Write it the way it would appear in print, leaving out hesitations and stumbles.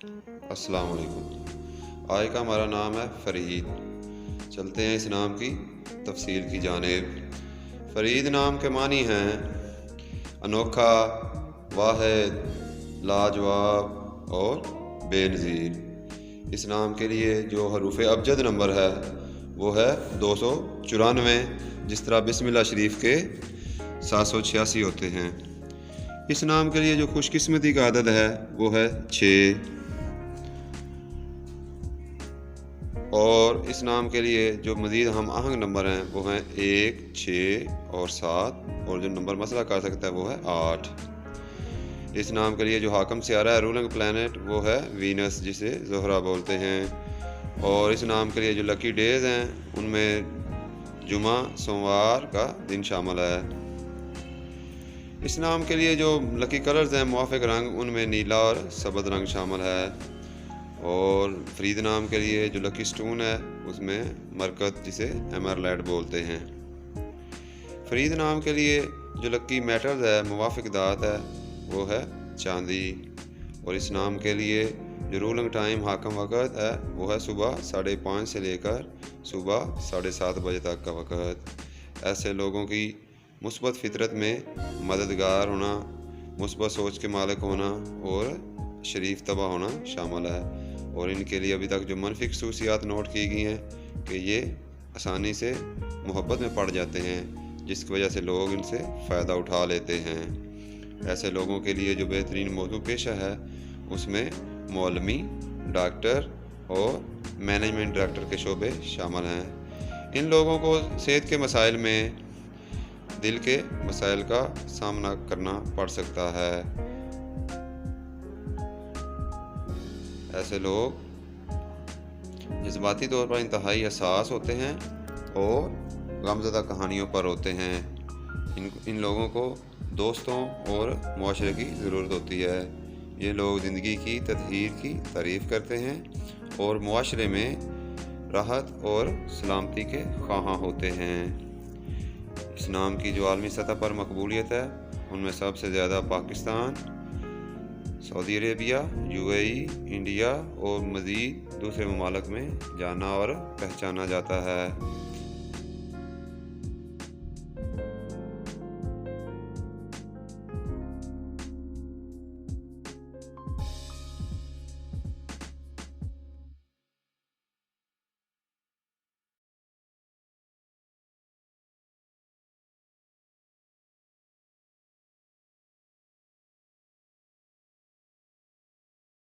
अस्सलाम वालेकुम। आज का हमारा नाम है फ़रीद। चलते हैं इस नाम की तफसील की जानिब। फ़रीद नाम के मानी हैं अनोखा, वाहिद, लाजवाब और बेनज़ीर। इस नाम के लिए जो हरूफ अबजद नंबर है वो है 294, जिस तरह बिस्मिल्लाह शरीफ के 786 होते हैं। इस नाम के लिए जो खुशकिस्मती का अदद है वो है 6, और इस नाम के लिए जो मज़ीद हम आहंग नंबर हैं वो हैं 1, 6 और 7, और जो नंबर मसला कर सकता है वो है 8। इस नाम के लिए जो हाकम सियारा है, रूलिंग प्लैनेट, वो है वीनस, जिसे ज़ोहरा बोलते हैं। और इस नाम के लिए जो लकी डेज़ हैं उनमें जुमा, सोमवार का दिन शामिल है। इस नाम के लिए जो लकी कलर्स हैं, मुआफ़िक रंग, उनमें नीला और सब्ज़ रंग शामिल है। और फ़रीद नाम के लिए जो लकी स्टोन है उसमें मरकत, जिसे एमरलैंड बोलते हैं। फ़रीद नाम के लिए जो लकी मेटल्स है, मुवाफ़िक धात है, वो है चांदी। और इस नाम के लिए जो रूलिंग टाइम, हाकम वक़्त है, वो है सुबह 5:30 से लेकर सुबह 7:30 बजे तक का वक़्त। ऐसे लोगों की मुस्बत फ़ितरत में मददगार होना, मुस्बत सोच के मालिक होना और शरीफ तबा होना शामिल है। और इनके लिए अभी तक जो मनफी खसूसियात नोट की गई हैं कि ये आसानी से मोहब्बत में पड़ जाते हैं, जिसकी वजह से लोग इनसे फ़ायदा उठा लेते हैं। ऐसे लोगों के लिए जो बेहतरीन मौजू पेशा है उसमें मौलमी, डॉक्टर और मैनेजमेंट डायरेक्टर के शोबे शामिल हैं। इन लोगों को सेहत के मसाइल में दिल के मसाइल का सामना करना पड़ सकता है। ऐसे लोग जज्बाती तौर पर इंतहाई हसास होते हैं और गमज़दा कहानियों पर होते हैं। इन लोगों को दोस्तों और मुआशरे की ज़रूरत होती है। ये लोग ज़िंदगी की तदहीर की तारीफ़ करते हैं और मुआशरे में राहत और सलामती के ख्वाहां होते हैं। इस नाम की जो आलमी सतह पर मकबूलियत है उनमें सबसे ज़्यादा Pakistan, Saudi Arabia, UAE, India और मज़ीद दूसरे ममालिक में जाना और पहचाना जाता है।